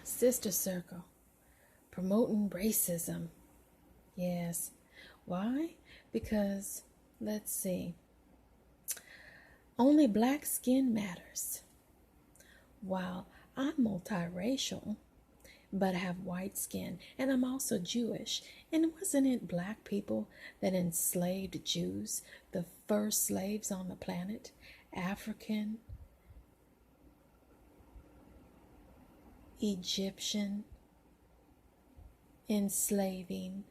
Sister Circle, promoting racism. Yes. Why? Because, let's see, only black skin matters. While I'm multiracial, but have white skin, and I'm also Jewish. And wasn't it black people that enslaved Jews, the first slaves on the planet? African, Egyptian, enslaving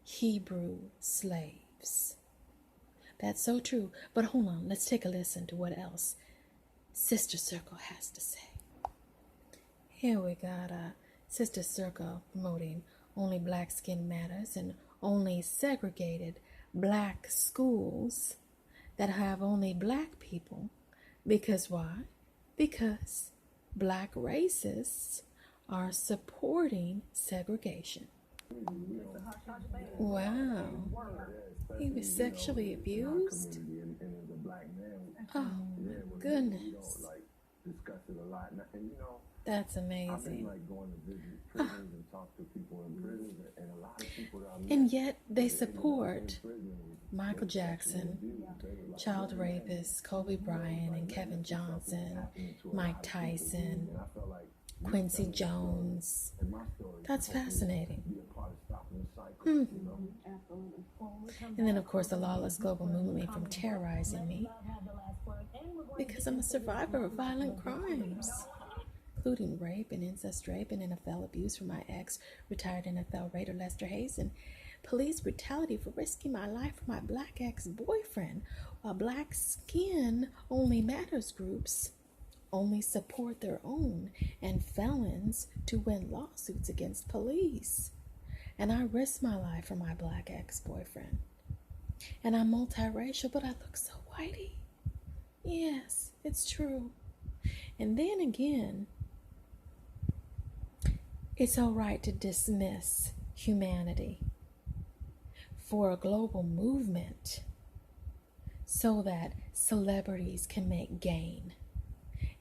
Hebrew slaves. That's so true. But hold on, let's take a listen to what else Sister Circle has to say. Here we got Sister Circle promoting only black skin matters and only segregated black schools that have only black people. Because why? Because black racists are supporting segregation. Wow. He was sexually abused? Oh, goodness. That's amazing. And yet they support Michael Jackson, child rapists, Kobe Bryant and Kevin Johnson, Mike Tyson, Quincy Jones. That's fascinating. And then, of course, the lawless global movement from terrorizing me because I'm a survivor of violent crimes, including rape and incest rape and NFL abuse from my ex, retired NFL Raider Lester Hayes, and police brutality for risking my life for my black ex-boyfriend, while black skin only matters groups only support their own and felons to win lawsuits against police. And I risked my life for my black ex-boyfriend. And I'm multiracial, but I look so whitey. Yes, it's true. And then again, it's all right to dismiss humanity for a global movement so that celebrities can make gain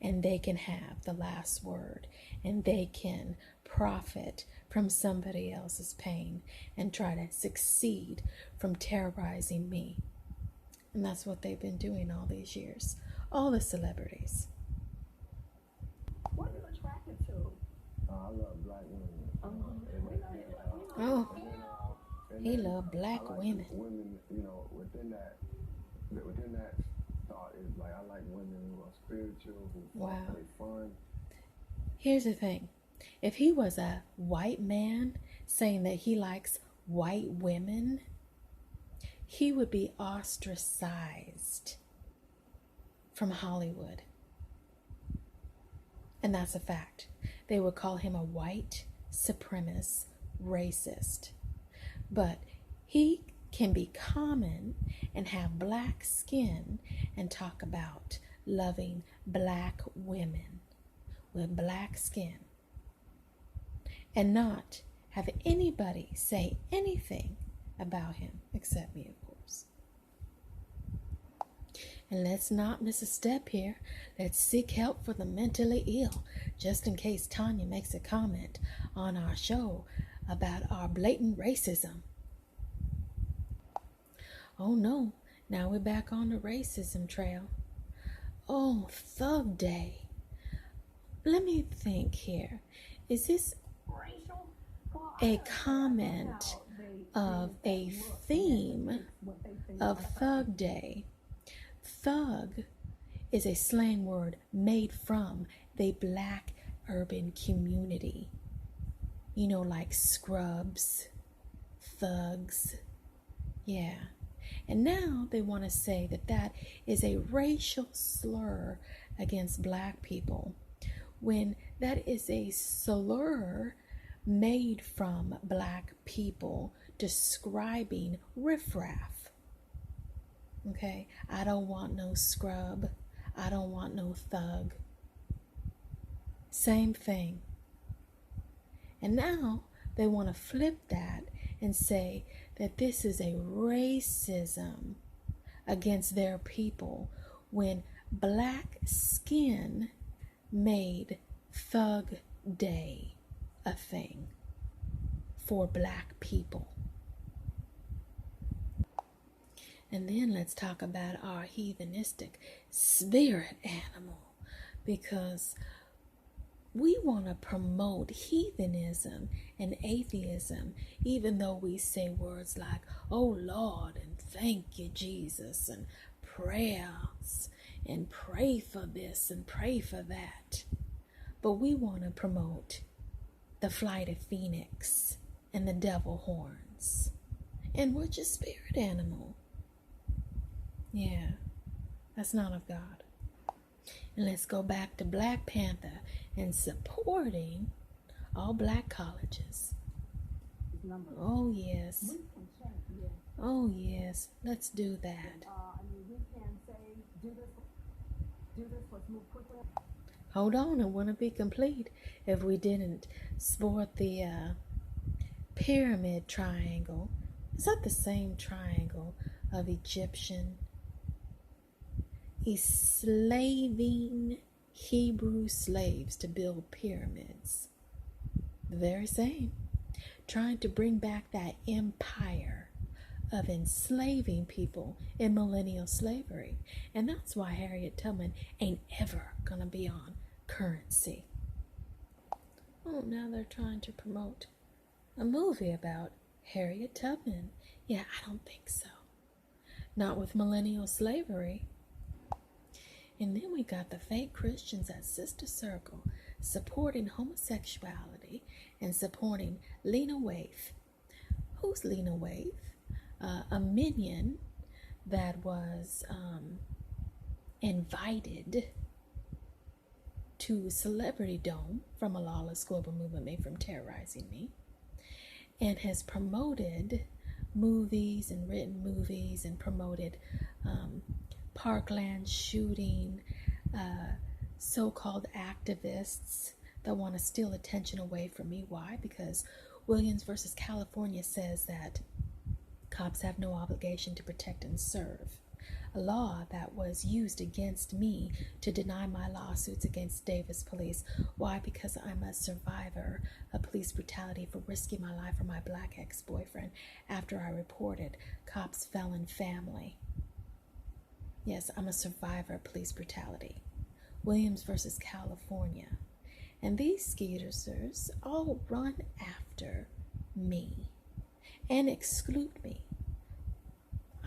and they can have the last word and they can profit from somebody else's pain and try to succeed from terrorizing me. And that's what they've been doing all these years. All the celebrities. What are you attracted to? I love black women. Oh, he loved black I like women. Women, within that thought is like I like women who are spiritual, who play fun. Here's the thing. If he was a white man saying that he likes white women, he would be ostracized from Hollywood. And that's a fact. They would call him a white supremacist racist. But he can be common and have black skin and talk about loving black women with black skin and not have anybody say anything about him except me, of course. And let's not miss a step here. Let's seek help for the mentally ill, just in case Tanya makes a comment on our show about our blatant racism. Oh no, now we're back on the racism trail. Oh, Thug Day. Let me think here. Is this a comment of a theme of Thug Day? Thug is a slang word made from the black urban community. Like scrubs, thugs. Yeah. And now they want to say that that is a racial slur against black people, when that is a slur made from black people describing riffraff. Okay, I don't want no scrub. I don't want no thug. Same thing. And now they want to flip that and say that this is a racism against their people when black skin made Thug day a thing for Black people. And then let's talk about our heathenistic spirit animal, because we want to promote heathenism and atheism, even though we say words like, oh Lord, and thank you, Jesus, and prayers, and pray for this and pray for that. But we want to promote the flight of phoenix and the devil horns. And we're just spirit animal. Yeah, that's not of God. And let's go back to Black Panther and supporting all Black colleges. Oh, yes. Oh, yes. Let's do that. Hold on, it wouldn't be complete if we didn't sport the pyramid triangle. Is that the same triangle of Egyptian enslaving Hebrew slaves to build pyramids? The very same. Trying to bring back that empire of enslaving people in millennial slavery. And that's why Harriet Tubman ain't ever gonna be on currency. Oh, now they're trying to promote a movie about Harriet Tubman. Yeah, I don't think so. Not with millennial slavery. And then we got the fake Christians at Sister Circle supporting homosexuality and supporting Lena Waithe. Who's Lena Waithe? A minion that was invited to Celebrity Dome from a lawless global movement made from terrorizing me, and has promoted movies and written movies and promoted Parkland shooting, so-called activists that want to steal attention away from me. Why? Because Williams versus California says that cops have no obligation to protect and serve. A law that was used against me to deny my lawsuits against Davis police. Why? Because I'm a survivor of police brutality for risking my life for my Black ex-boyfriend after I reported cops' felon family. Yes, I'm a survivor of police brutality. Williams versus California. And these skeeters all run after me and exclude me.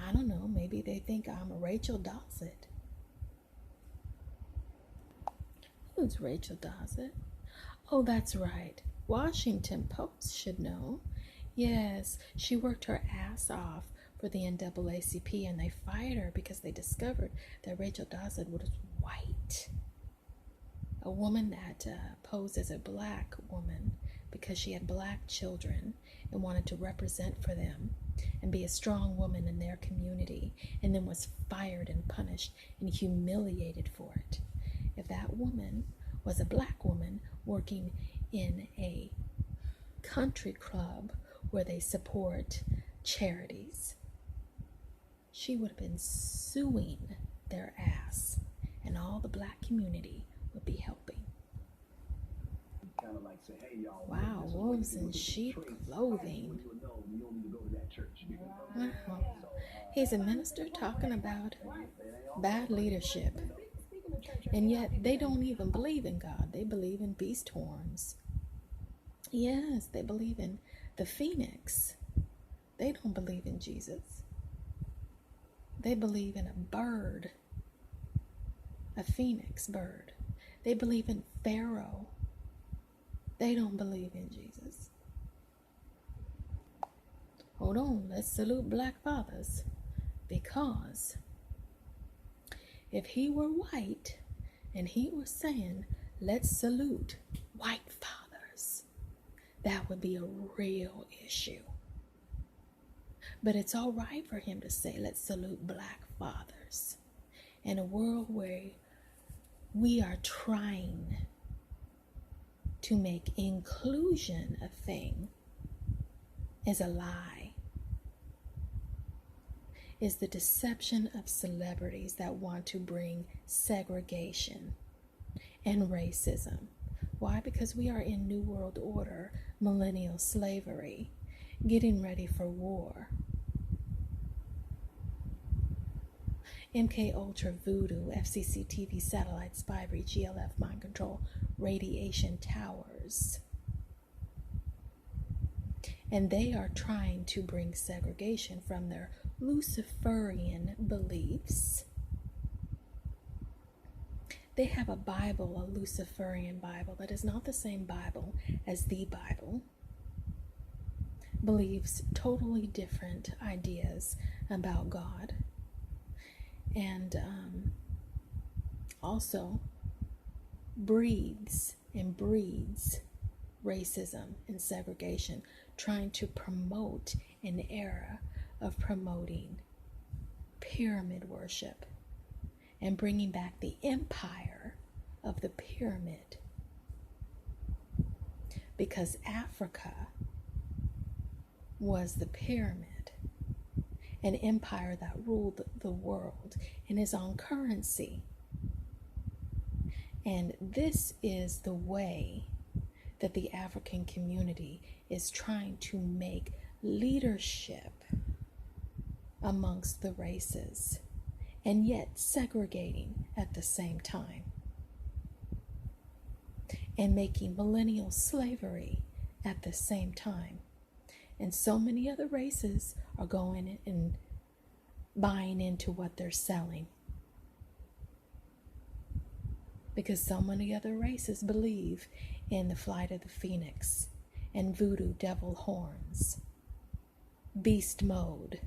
I don't know, maybe they think I'm a Rachel Dossett. Who's Rachel Dossett? Oh, that's right. Washington Post should know. Yes, she worked her ass off for the NAACP, and they fired her because they discovered that Rachel Dossett was white. A woman that posed as a Black woman because she had Black children and wanted to represent for them and be a strong woman in their community, and then was fired and punished and humiliated for it. If that woman was a Black woman working in a country club where they support charities, she would have been suing their ass, and all the Black community would be helping. Kind of like say, hey, y'all, wow, wolves in sheep clothing. Wow. He's a minister talking about bad leadership. And yet they don't even believe in God. They believe in beast horns. Yes, they believe in the phoenix. They don't believe in Jesus. They believe in a bird, a phoenix bird. They believe in Pharaoh. They don't believe in Jesus. Hold on, let's salute Black fathers, because if he were white and he was saying, let's salute white fathers, that would be a real issue. But it's all right for him to say, let's salute Black fathers. In a world where we are trying to make inclusion a thing, is a lie. Is the deception of celebrities that want to bring segregation and racism. Why? Because we are in New World Order, millennial slavery, getting ready for war. MK Ultra, Voodoo, FCC TV, satellite, spy breach, ELF, mind control, radiation towers. And they are trying to bring segregation from their Luciferian beliefs. They have a Bible, a Luciferian Bible, that is not the same Bible as the Bible. Believes totally different ideas about God. And also breeds racism and segregation, trying to promote an era of promoting pyramid worship and bringing back the empire of the pyramid. Because Africa was the pyramid, an empire that ruled the world and is on currency. And this is the way that the African community is trying to make leadership amongst the races, and yet segregating at the same time, and making millennial slavery at the same time. And so many other races are going and buying into what they're selling, because so many other races believe in the flight of the phoenix and voodoo, devil horns, beast mode,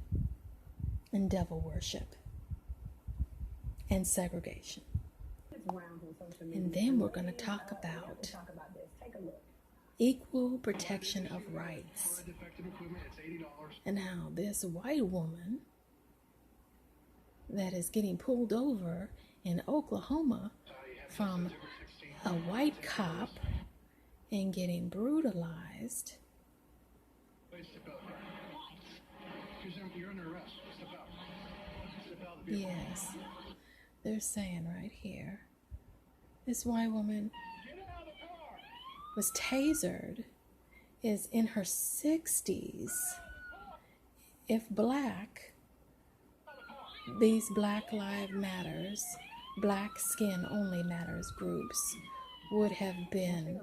and devil worship, and segregation. And then we're going to talk about equal protection of rights, and how this white woman that is getting pulled over in Oklahoma from a white cop and getting brutalized. You're under arrest. Yes, they're saying right here, this white woman was tasered, is in her 60s. If black, these Black Lives Matters, Black Skin Only Matters groups would have been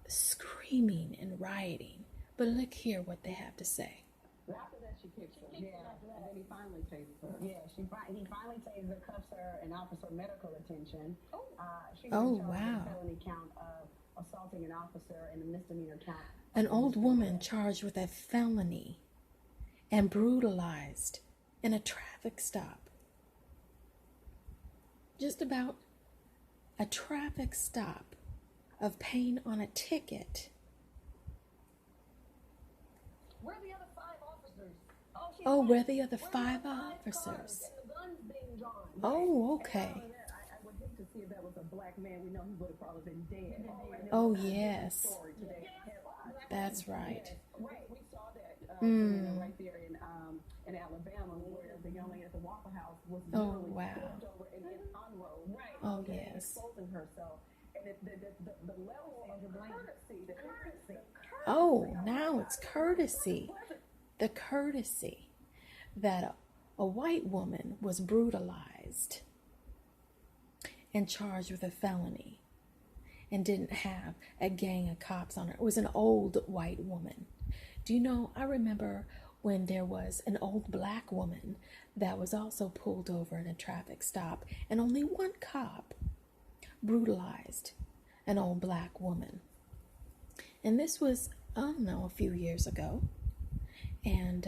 screaming and rioting. But look here what they have to say. After that, she kicks her. Yeah, and then he finally tases her. Yeah, he finally tases her, cuffs her, and offers her medical attention. She's Oh, in charge wow. of a felony count of assaulting an officer and a misdemeanor count. An old woman charged with a felony and brutalized in a traffic stop. Just about a traffic stop of paying on a ticket. Where are the other 5 officers? Oh, where the other 5 officers? And the guns being drawn. Oh, okay. I would hate to see if that was a black man. We know he would have probably been dead. Oh, yes. That's right. Right, we saw that right there in Alabama, where the young lady at the Waffle House was Oh, literally wow. flipped over and unrolled. Right. Oh, yes. Exposing herself. And the level of the courtesy. Oh, now it's courtesy. The courtesy that a white woman was brutalized and charged with a felony and didn't have a gang of cops on her. It was an old white woman. Do you know, I remember when there was an old black woman that was also pulled over in a traffic stop, and only one cop brutalized an old black woman. And this was, I don't know, a few years ago. And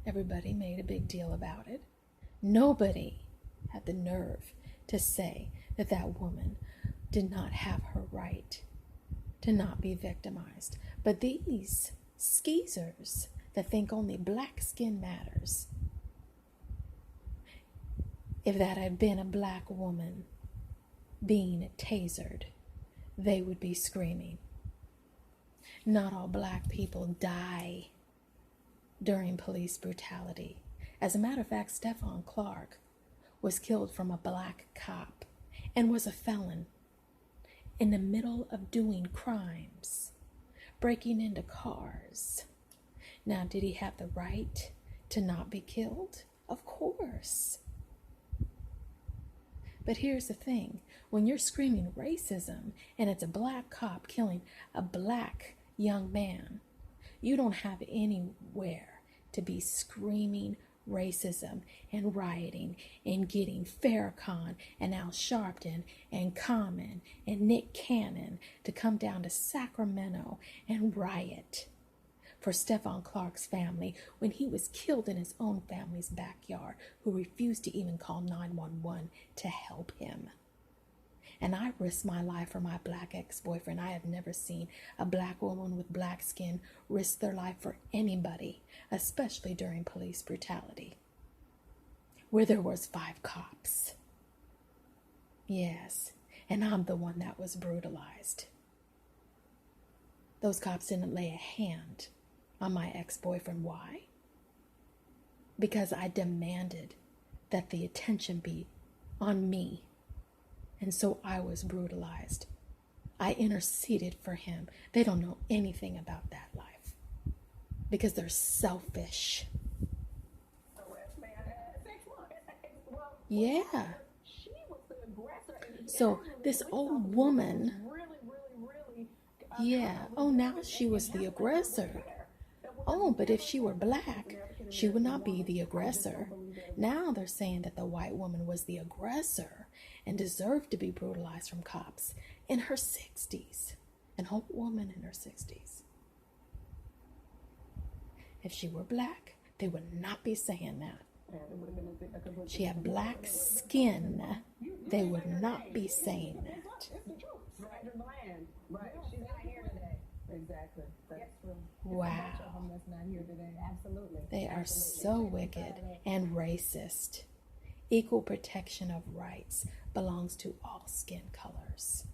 everybody made a big deal about it. Nobody had the nerve to say that that woman did not have her right to not be victimized. But these skeezers that think only black skin matters, if that had been a black woman being tasered, they would be screaming. Not all black people die during police brutality. As a matter of fact, Stephon Clark was killed from a black cop and was a felon in the middle of doing crimes, breaking into cars. Now, did he have the right to not be killed? Of course. But here's the thing. When you're screaming racism and it's a black cop killing a black young man, you don't have anywhere to be screaming racism and rioting and getting Farrakhan and Al Sharpton and Common and Nick Cannon to come down to Sacramento and riot for Stephon Clark's family when he was killed in his own family's backyard, who refused to even call 911 to help him. And I risked my life for my black ex-boyfriend. I have never seen a black woman with black skin risk their life for anybody, especially during police brutality, where there was 5 cops. Yes, and I'm the one that was brutalized. Those cops didn't lay a hand on my ex-boyfriend. Why? Because I demanded that the attention be on me. And so I was brutalized. I interceded for him. They don't know anything about that life because they're selfish. Yeah. So this old woman, yeah, oh, now she was the aggressor. Oh, but if she were black, she would not be the aggressor. Now they're saying that the white woman was the aggressor and deserved to be brutalized from cops in her 60s. An old woman in her 60s. If she were black, they would not be saying that. She had black skin. They would not be saying that. Right. She's not here today. Exactly. That's true. Wow. That's not here today. Absolutely. They are so wicked and racist. Equal protection of rights belongs to all skin colors.